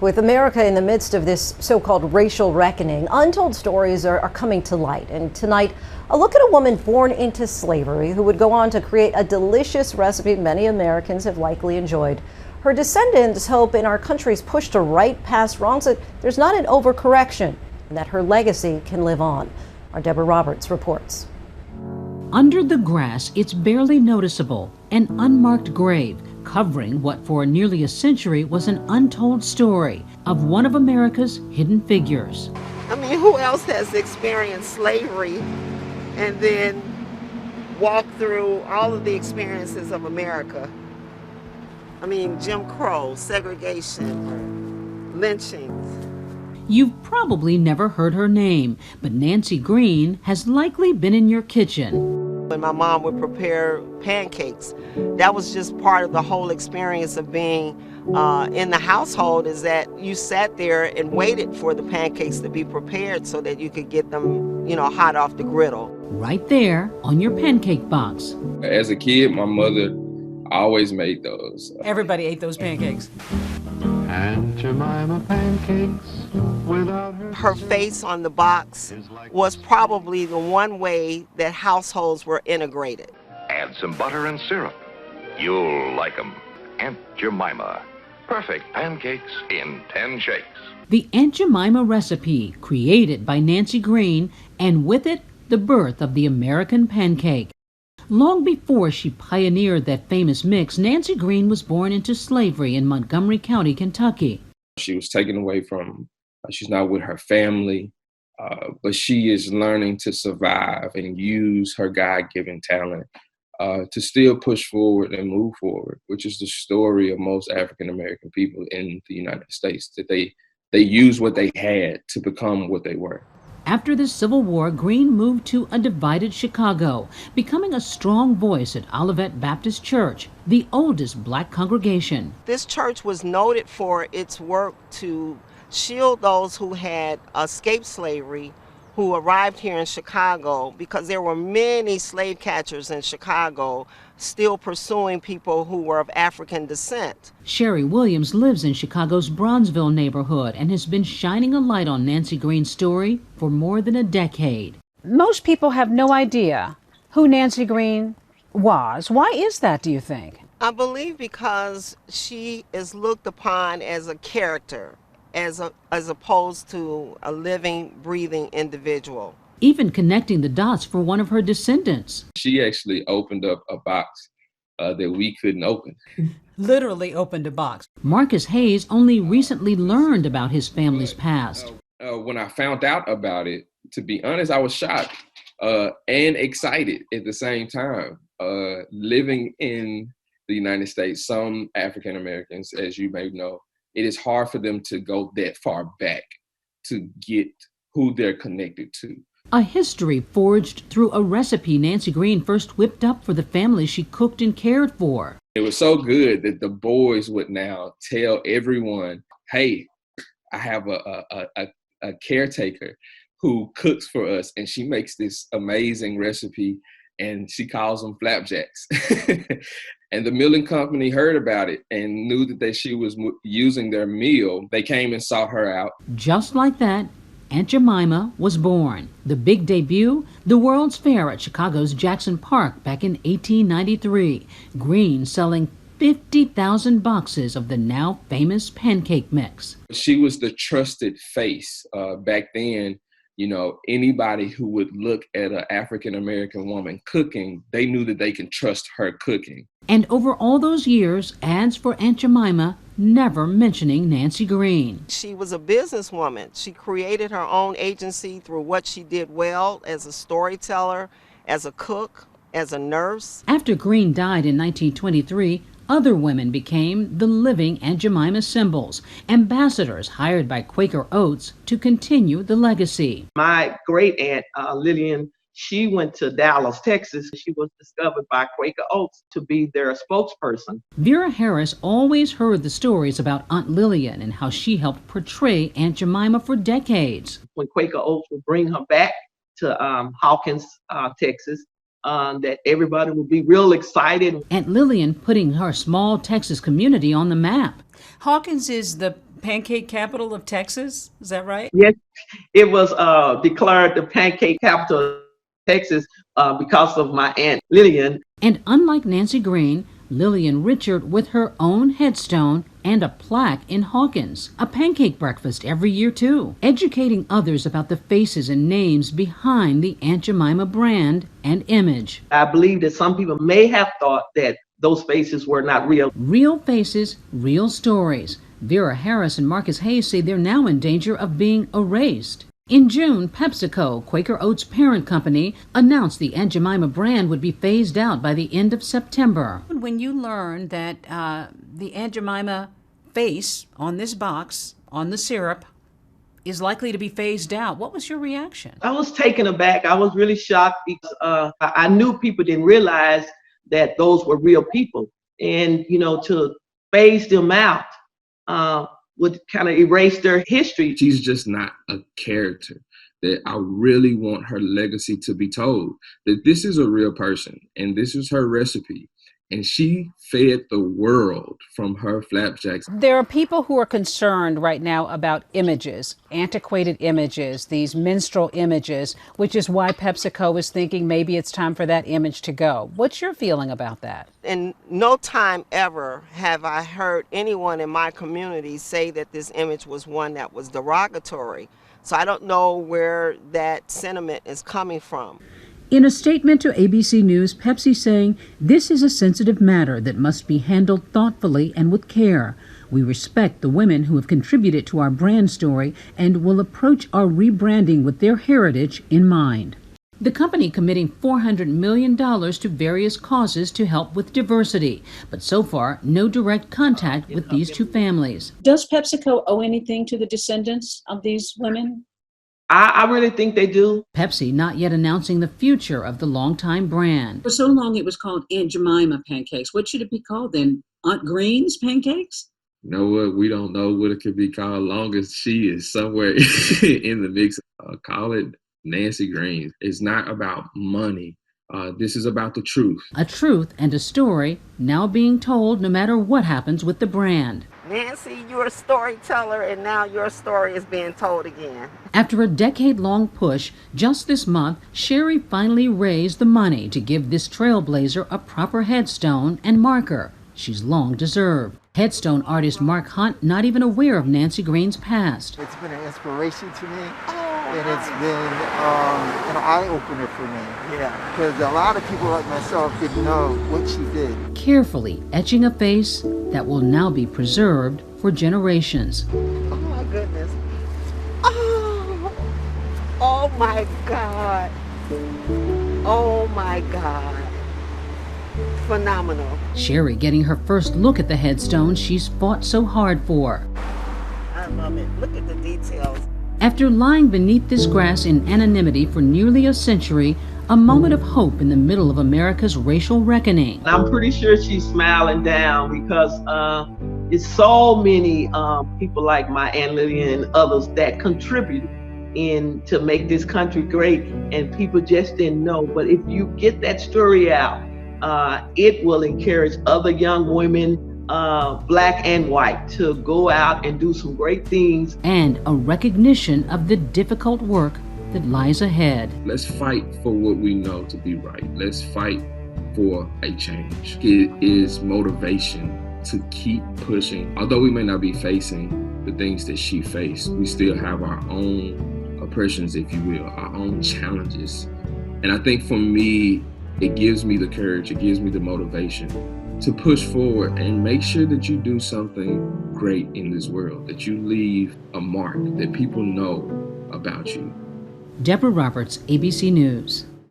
With America in the midst of this so-called racial reckoning, untold stories are coming to light. And tonight, a look at a woman born into slavery who would go on to create a delicious recipe many Americans have likely enjoyed. Her descendants hope in our country's push to right past wrongs that there's not an overcorrection and that her legacy can live on. Our Deborah Roberts reports. Under the grass, it's barely noticeable, an unmarked grave covering what for nearly a century was an untold story of one of America's hidden figures. I mean, who else has experienced slavery and then walked through all of the experiences of America? I mean, Jim Crow, segregation, lynchings. You've probably never heard her name, but Nancy Green has likely been in your kitchen. When my mom would prepare pancakes, that was just part of the whole experience of being in the household, is that you sat there and waited for the pancakes to be prepared so that you could get them, hot off the griddle. Right there on your pancake box. As a kid, my mother always made those. Everybody ate those pancakes. Aunt Jemima pancakes without her face on the box was probably the one way that households were integrated. Add some butter and syrup. You'll like 'em. Aunt Jemima. Perfect pancakes in 10 shakes. The Aunt Jemima recipe, created by Nancy Green, and with it, the birth of the American pancake. Long before she pioneered that famous mix, Nancy Green was born into slavery in Montgomery County, Kentucky. She was taken away from, she's not with her family, but she is learning to survive and use her God-given talent to still push forward and move forward, which is the story of most African-American people in the United States, that they use what they had to become what they were. After the Civil War, Green moved to a divided Chicago, becoming a strong voice at Olivet Baptist Church, the oldest black congregation. This church was noted for its work to shield those who had escaped slavery, who arrived here in Chicago, because there were many slave catchers in Chicago still pursuing people who were of African descent. Sherry Williams lives in Chicago's Bronzeville neighborhood and has been shining a light on Nancy Green's story for more than a decade. Most people have no idea who Nancy Green was. Why is that, do you think? I believe because she is looked upon as a character, as opposed to a living, breathing individual. Even connecting the dots for one of her descendants. She actually opened up a box that we couldn't open. Literally opened a box. Marcus Hayes only recently learned about his family's past. When I found out about it, to be honest, I was shocked and excited at the same time. Living in the United States, some African Americans, as you may know, it is hard for them to go that far back to get who they're connected to. A history forged through a recipe Nancy Green first whipped up for the family she cooked and cared for. It was so good that the boys would now tell everyone, hey, I have a caretaker who cooks for us, and she makes this amazing recipe, and she calls them flapjacks. And the milling company heard about it and knew that she was using their meal. They came and sought her out. Just like that, Aunt Jemima was born. The big debut, the World's Fair at Chicago's Jackson Park back in 1893. Green selling 50,000 boxes of the now famous pancake mix. She was the trusted face back then. Anybody who would look at an African-American woman cooking, they knew that they can trust her cooking. And over all those years, ads for Aunt Jemima never mentioning Nancy Green. She was a businesswoman. She created her own agency through what she did well as a storyteller, as a cook, as a nurse. After Green died in 1923, other women became the living Aunt Jemima symbols, ambassadors hired by Quaker Oats to continue the legacy. My great aunt, Lillian, she went to Dallas, Texas. She was discovered by Quaker Oats to be their spokesperson. Vera Harris always heard the stories about Aunt Lillian and how she helped portray Aunt Jemima for decades. When Quaker Oats would bring her back to Hawkins, Texas, that everybody would be real excited. Aunt Lillian putting her small Texas community on the map. Hawkins is the pancake capital of Texas. Is that right? Yes, it was declared the pancake capital of Texas because of my Aunt Lillian. And unlike Nancy Green, Lillian Richard with her own headstone and a plaque in Hawkins, a pancake breakfast every year too, educating others about the faces and names behind the Aunt Jemima brand and image. I believe that some people may have thought that those faces were not real. Real faces, real stories. Vera Harris and Marcus Hayes say they're now in danger of being erased. In June, PepsiCo, Quaker Oats' parent company, announced the Aunt Jemima brand would be phased out by the end of September. When you learned that the Aunt Jemima face on this box, on the syrup, is likely to be phased out, what was your reaction? I was taken aback. I was really shocked because I knew people didn't realize that those were real people. And, to phase them out would kind of erase their history. She's just not a character that I really want her legacy to be told, that this is a real person and this is her recipe. And she fed the world from her flapjacks. There are people who are concerned right now about images, antiquated images, these minstrel images, which is why PepsiCo is thinking maybe it's time for that image to go. What's your feeling about that? In no time ever have I heard anyone in my community say that this image was one that was derogatory. So I don't know where that sentiment is coming from. In a statement to ABC News, Pepsi saying, "This is a sensitive matter that must be handled thoughtfully and with care. We respect the women who have contributed to our brand story and will approach our rebranding with their heritage in mind." The company committing $400 million to various causes to help with diversity, but so far, no direct contact with these two families. Does PepsiCo owe anything to the descendants of these women? I really think they do. Pepsi not yet announcing the future of the longtime brand. For so long it was called Aunt Jemima pancakes. What should it be called then? Aunt Green's pancakes? You know what? We don't know what it could be called long as she is somewhere in the mix. Call it Nancy Green. It's not about money. This is about the truth. A truth and a story now being told no matter what happens with the brand. Nancy, you're a storyteller, and now your story is being told again. After a decade-long push, just this month, Sherry finally raised the money to give this trailblazer a proper headstone and marker she's long deserved. Headstone artist Mark Hunt not even aware of Nancy Green's past. It's been an inspiration to me, and it's been an eye-opener for me. Yeah. Because a lot of people like myself didn't know what she did. Carefully etching a face that will now be preserved for generations. Oh my goodness. Oh my God. Oh my God. Phenomenal. Sherry getting her first look at the headstone she's fought so hard for. I love it. Look at the details. After lying beneath this grass in anonymity for nearly a century, a moment of hope in the middle of America's racial reckoning. I'm pretty sure she's smiling down because it's so many people like my Aunt Lillian and others that contribute in to make this country great, and people just didn't know. But if you get that story out, it will encourage other young women, black and white, to go out and do some great things. And a recognition of the difficult work that lies ahead. Let's fight for what we know to be right. Let's fight for a change. It is motivation to keep pushing. Although we may not be facing the things that she faced, we still have our own oppressions, if you will, our own challenges. And I think for me, it gives me the courage, it gives me the motivation to push forward and make sure that you do something great in this world, that you leave a mark, that people know about you. Deborah Roberts, ABC News.